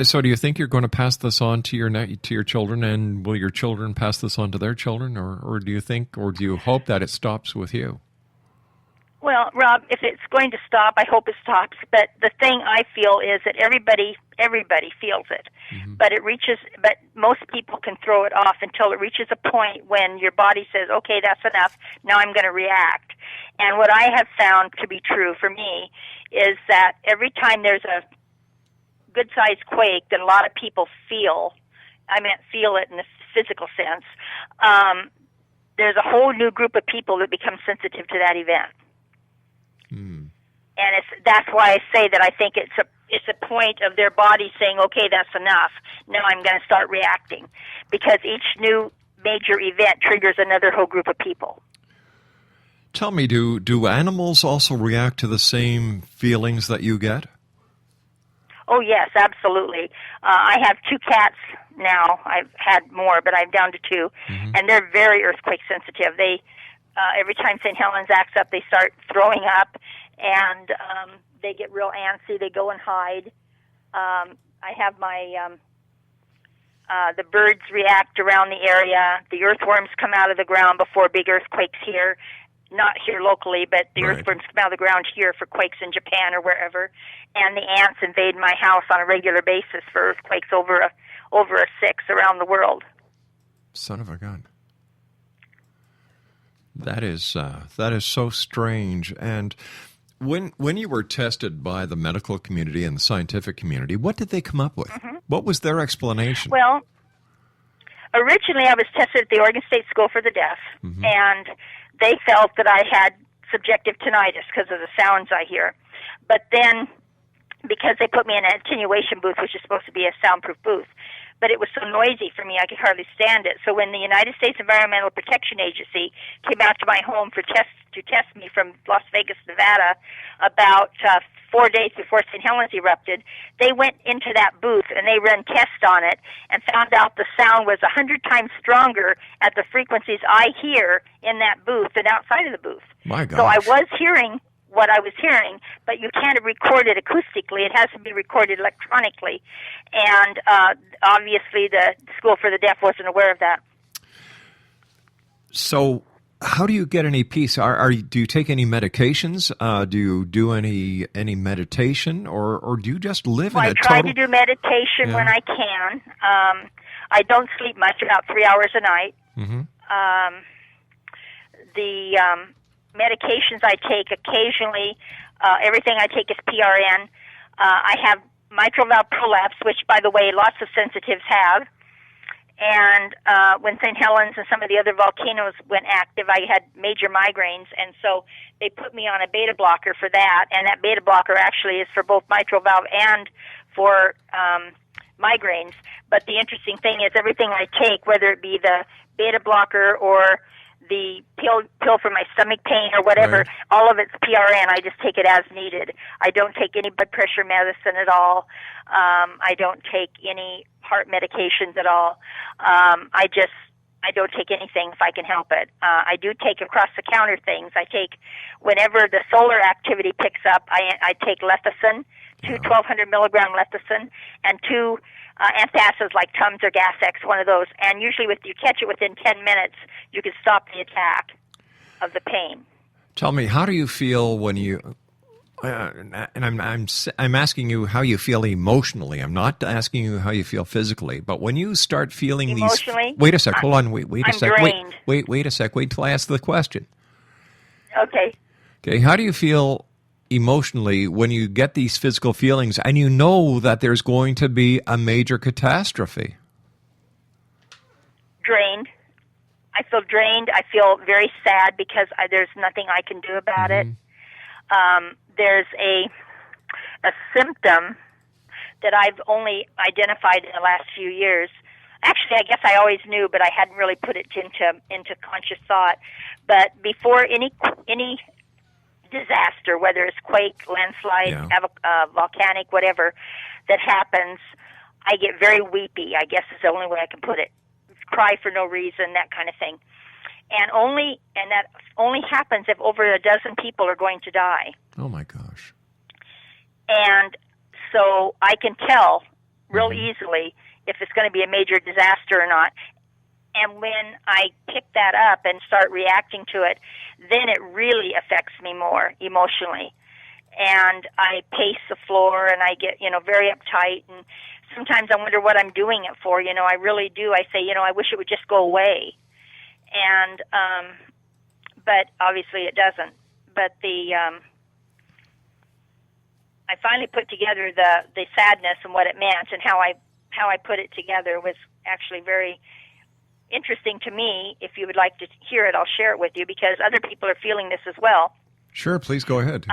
So do you think you're going to pass this on to your children, and will your children pass this on to their children, or do you think, or do you hope that it stops with you? Well, Rob, if it's going to stop, I hope it stops. But the thing I feel is that everybody feels it. Mm-hmm. But most people can throw it off until it reaches a point when your body says, okay, that's enough, now I'm going to react. And what I have found to be true for me is that every time there's a good-sized quake that a lot of people feel, feel it in the physical sense, there's a whole new group of people that become sensitive to that event. Mm. And that's why I say that I think it's a point of their body saying, okay, that's enough. Now I'm going to start reacting. Because each new major event triggers another whole group of people. Tell me, do animals also react to the same feelings that you get? Oh, yes, absolutely. I have 2 cats now. I've had more, but I'm down to 2. Mm-hmm. And they're very earthquake sensitive. They every time St. Helens acts up, they start throwing up, and they get real antsy. They go and hide. I have my the birds react around the area. The earthworms come out of the ground before big earthquakes here. Not here locally, but the earthworms come out of the ground here for quakes in Japan or wherever. And the ants invade my house on a regular basis for earthquakes over a 6 around the world. Son of a gun. That is so strange. And when you were tested by the medical community and the scientific community, what did they come up with? Mm-hmm. What was their explanation? Well, originally I was tested at the Oregon State School for the Deaf, mm-hmm. and they felt that I had subjective tinnitus because of the sounds I hear. But then, because they put me in an attenuation booth, which is supposed to be a soundproof booth, but it was so noisy for me I could hardly stand it. So when the United States Environmental Protection Agency came out to my home to test me from Las Vegas, Nevada, about 4 days before St. Helens erupted, they went into that booth and they ran tests on it and found out the sound was 100 times stronger at the frequencies I hear in that booth than outside of the booth. My gosh. So I was hearing what I was hearing, but you can't record it acoustically. It has to be recorded electronically. And obviously the School for the Deaf wasn't aware of that. So how do you get any peace? Do you take any medications? Do you do any meditation, or do you just live in a total... I try to do meditation when I can. I don't sleep much, about 3 hours a night. Mm-hmm. The medications I take occasionally, everything I take is PRN. I have mitral valve prolapse, which, by the way, lots of sensitives have. And when St. Helens and some of the other volcanoes went active, I had major migraines, and so they put me on a beta blocker for that. And that beta blocker actually is for both mitral valve and for migraines. But the interesting thing is everything I take, whether it be the beta blocker or the pill for my stomach pain or whatever, right, all of it's PRN. I just take it as needed. I don't take any blood pressure medicine at all. I don't take any heart medications at all. I don't take anything if I can help it. I do take across-the-counter things. I take, whenever the solar activity picks up, I take lecithin, 1,200 milligram lecithin, and 2 antacids like Tums or Gas-X, one of those. And usually you catch it within 10 minutes, you can stop the attack of the pain. Tell me, how do you feel when you... and I'm asking you how you feel emotionally. I'm not asking you how you feel physically. But when you start feeling emotionally, wait a sec. Hold on. Wait a sec. Drained. Wait a sec. Wait till I ask the question. Okay. Okay. How do you feel emotionally when you get these physical feelings and you know that there's going to be a major catastrophe? Drained. I feel drained. I feel very sad because there's nothing I can do about it. There's a symptom that I've only identified in the last few years. Actually, I guess I always knew, but I hadn't really put it into conscious thought. But before any disaster, whether it's quake, landslide, volcanic, whatever that happens, I get very weepy. I guess is the only way I can put it. Cry for no reason, that kind of thing. And that only happens if over a dozen people are going to die. Oh my gosh. And so I can tell real easily if it's going to be a major disaster or not. And when I pick that up and start reacting to it, then it really affects me more emotionally. And I pace the floor, and I get, very uptight. And sometimes I wonder what I'm doing it for. I really do. I say, I wish it would just go away. And, but obviously it doesn't. But I finally put together the sadness and what it meant, and how I put it together was actually very interesting to me. If you would like to hear it, I'll share it with you, because other people are feeling this as well. Sure, please go ahead.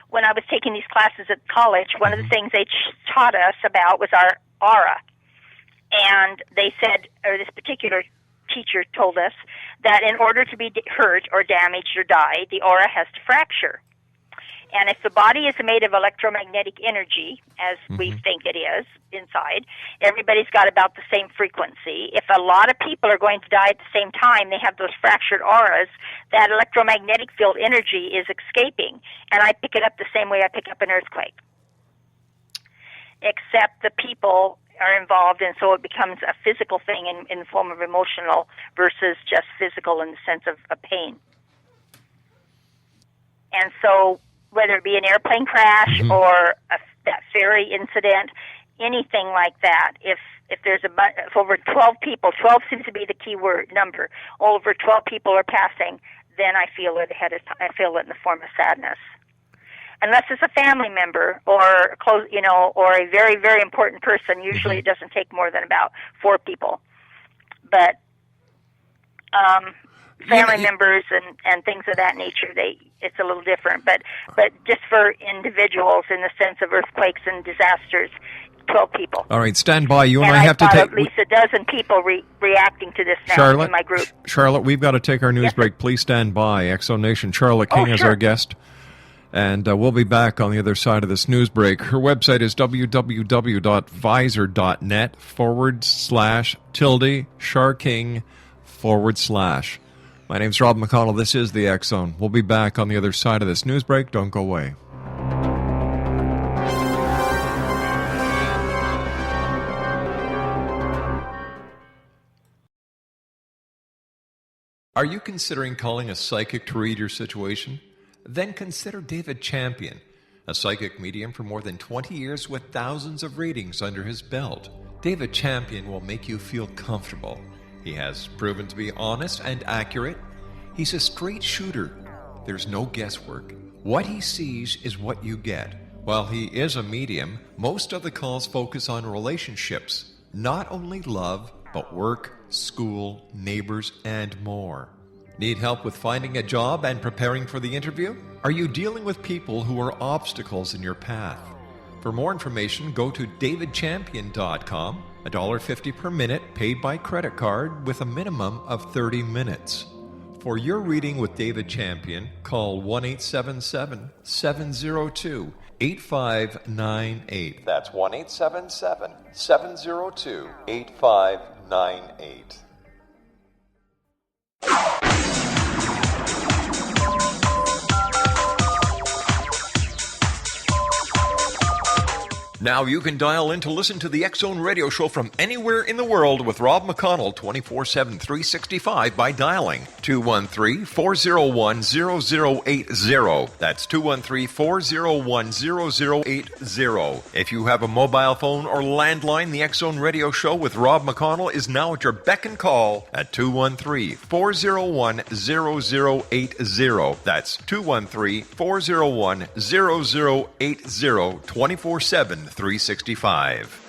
When I was taking these classes at college, one of the things they taught us about was our aura. And they said, or this particular teacher told us, that in order to be hurt or damaged or die, the aura has to fracture. And if the body is made of electromagnetic energy, as we think it is inside, everybody's got about the same frequency. If a lot of people are going to die at the same time, they have those fractured auras, that electromagnetic field energy is escaping. And I pick it up the same way I pick up an earthquake. Except the people are involved, and so it becomes a physical thing in the form of emotional versus just physical in the sense of pain. And so whether it be an airplane crash or that ferry incident, anything like that, if there's if over 12 people, 12 seems to be the key word number, over 12 people are passing, then I feel it ahead of time. I feel it in the form of sadness. Unless it's a family member or close, or a very, very important person. Usually, it doesn't take more than about 4 people. But family members and things of that nature, it's a little different. But just for individuals, in the sense of earthquakes and disasters, 12 people. All right, stand by. You and I have to take at least a dozen people reacting to this now in my group. Charlotte, we've got to take our news break. Please stand by. Exo Nation, Charlotte King is our guest. And we'll be back on the other side of this news break. Her website is www.visor.net/Sharking/. My name's Rob McConnell. This is the X Zone. We'll be back on the other side of this news break. Don't go away. Are you considering calling a psychic to read your situation? Then consider David Champion, a psychic medium for more than 20 years with thousands of readings under his belt. David Champion will make you feel comfortable. He has proven to be honest and accurate. He's a straight shooter. There's no guesswork. What he sees is what you get. While he is a medium, most of the calls focus on relationships, not only love, but work, school, neighbors, and more. Need help with finding a job and preparing for the interview? Are you dealing with people who are obstacles in your path? For more information, go to davidchampion.com, $1.50 per minute paid by credit card with a minimum of 30 minutes. For your reading with David Champion, call 1-877-702-8598. That's 1-877-702-8598. Now you can dial in to listen to the X Zone radio show from anywhere in the world with Rob McConnell 24/7, 365 by dialing 213-401-0080. That's 213-401-0080. If you have a mobile phone or landline, the X Zone radio show with Rob McConnell is now at your beck and call at 213-401-0080. That's 213-401-0080, 24/7, 365.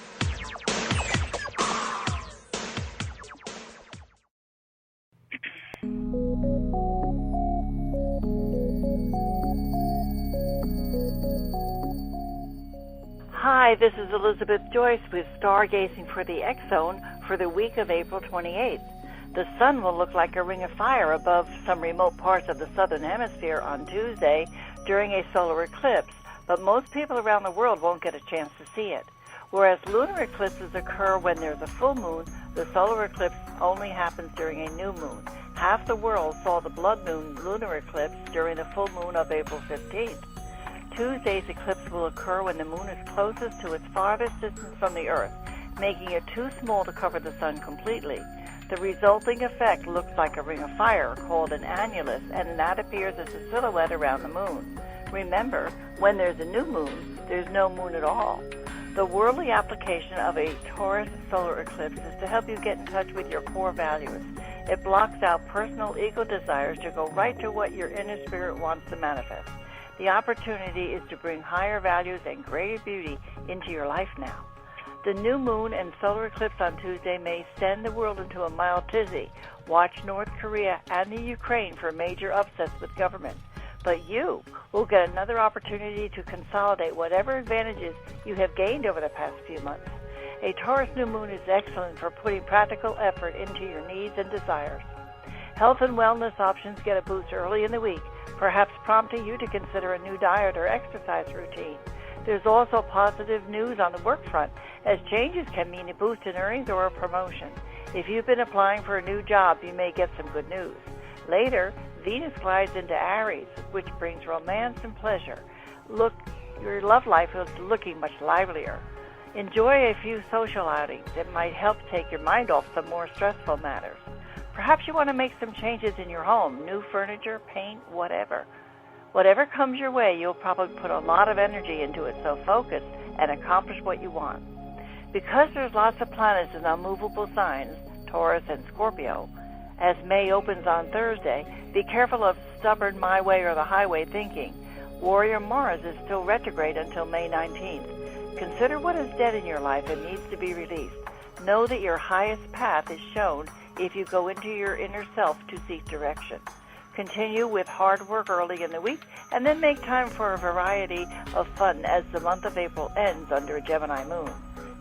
Hi, this is Elizabeth Joyce with Stargazing for the X Zone for the week of April 28th. The sun will look like a ring of fire above some remote parts of the southern hemisphere on Tuesday during a solar eclipse, but most people around the world won't get a chance to see it. Whereas lunar eclipses occur when there's a full moon, the solar eclipse only happens during a new moon. Half the world saw the blood moon lunar eclipse during the full moon of April 15th. Tuesday's eclipse will occur when the moon is closest to its farthest distance from the Earth, making it too small to cover the sun completely. The resulting effect looks like a ring of fire called an annulus, and that appears as a silhouette around the moon. Remember, when there's a new moon, there's no moon at all. The worldly application of a Taurus solar eclipse is to help you get in touch with your core values. It blocks out personal ego desires to go right to what your inner spirit wants to manifest. The opportunity is to bring higher values and greater beauty into your life now. The new moon and solar eclipse on Tuesday may send the world into a mild tizzy. Watch North Korea and the Ukraine for major upsets with governments. But you will get another opportunity to consolidate whatever advantages you have gained over the past few months. A Taurus new moon is excellent for putting practical effort into your needs and desires. Health and wellness options get a boost early in the week, perhaps prompting you to consider a new diet or exercise routine. There's also positive news on the work front, as changes can mean a boost in earnings or a promotion. If you've been applying for a new job, you may get some good news. Later, Venus glides into Aries, which brings romance and pleasure. Look, your love life is looking much livelier. Enjoy a few social outings. It might help take your mind off some more stressful matters. Perhaps you want to make some changes in your home, new furniture, paint, whatever. Whatever comes your way, you'll probably put a lot of energy into it, so focus and accomplish what you want. Because there's lots of planets in unmovable signs, Taurus and Scorpio, as May opens on Thursday, be careful of stubborn my way or the highway thinking. Warrior Mars is still retrograde until May 19th. Consider what is dead in your life and needs to be released. Know that your highest path is shown if you go into your inner self to seek direction. Continue with hard work early in the week, and then make time for a variety of fun as the month of April ends under a Gemini moon.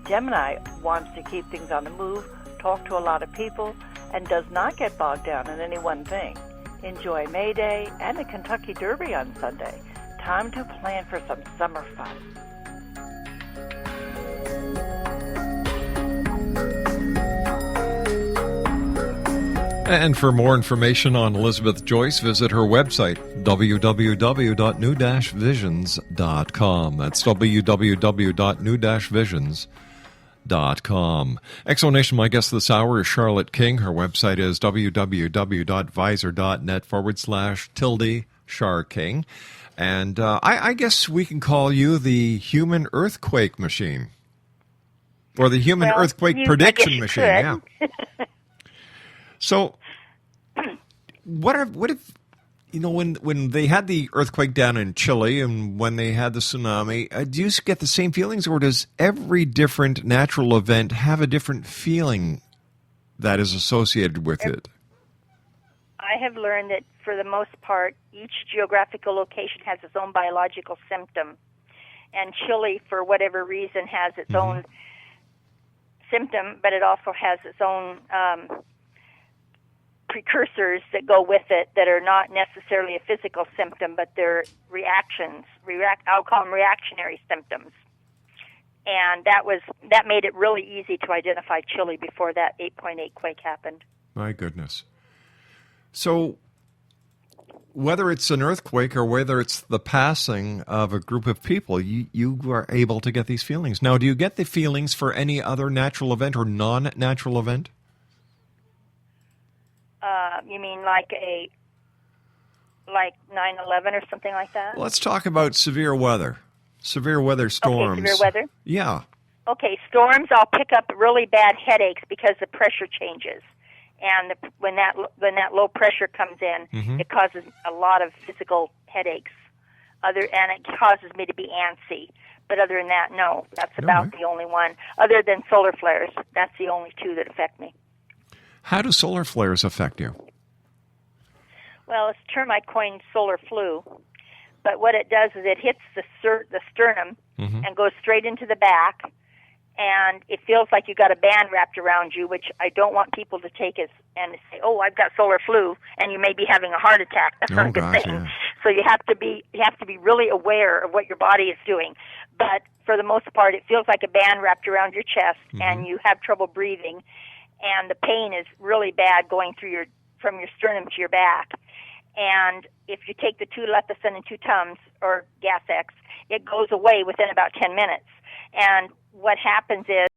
Gemini wants to keep things on the move, talk to a lot of people, and does not get bogged down in any one thing. Enjoy May Day and the Kentucky Derby on Sunday. Time to plan for some summer fun. And for more information on Elizabeth Joyce, visit her website, www.new-visions.com. That's www.new-visions.com. Exonation, my guest this hour is Charlotte King. Her website is www.visor.net/Char-King. And I guess we can call you the human earthquake machine. Or the human earthquake prediction machine, yeah. So, what if when they had the earthquake down in Chile and when they had the tsunami, do you get the same feelings, or does every different natural event have a different feeling that is associated with it? I have learned that for the most part, each geographical location has its own biological symptom, and Chile, for whatever reason, has its own symptom, but it also has its own precursors that go with it that are not necessarily a physical symptom, but they're reactions. I'll call them reactionary symptoms. And that made it really easy to identify Chile before that 8.8 quake happened. My goodness. So whether it's an earthquake or whether it's the passing of a group of people, you are able to get these feelings. Now, do you get the feelings for any other natural event or non-natural event? You mean like 9/11 or something like that? Let's talk about severe weather. Severe weather storms. Okay, severe weather? Yeah. Okay, storms, I'll pick up really bad headaches because the pressure changes. And when that low pressure comes in, it causes a lot of physical headaches. And it causes me to be antsy. But other than that, no. That's about the only one. Other than solar flares, that's the only two that affect me. How do solar flares affect you? Well, it's a term I coined solar flu. But what it does is it hits the sternum and goes straight into the back. And it feels like you got a band wrapped around you, which I don't want people to take as and say, "Oh, I've got solar flu," and you may be having a heart attack. That's not a good thing. Yeah. So you have to be really aware of what your body is doing. But for the most part, it feels like a band wrapped around your chest, and you have trouble breathing, and the pain is really bad going through from your sternum to your back. And if you take the 2 lecithin and 2 Tums, or Gas X, it goes away within about 10 minutes. And what happens is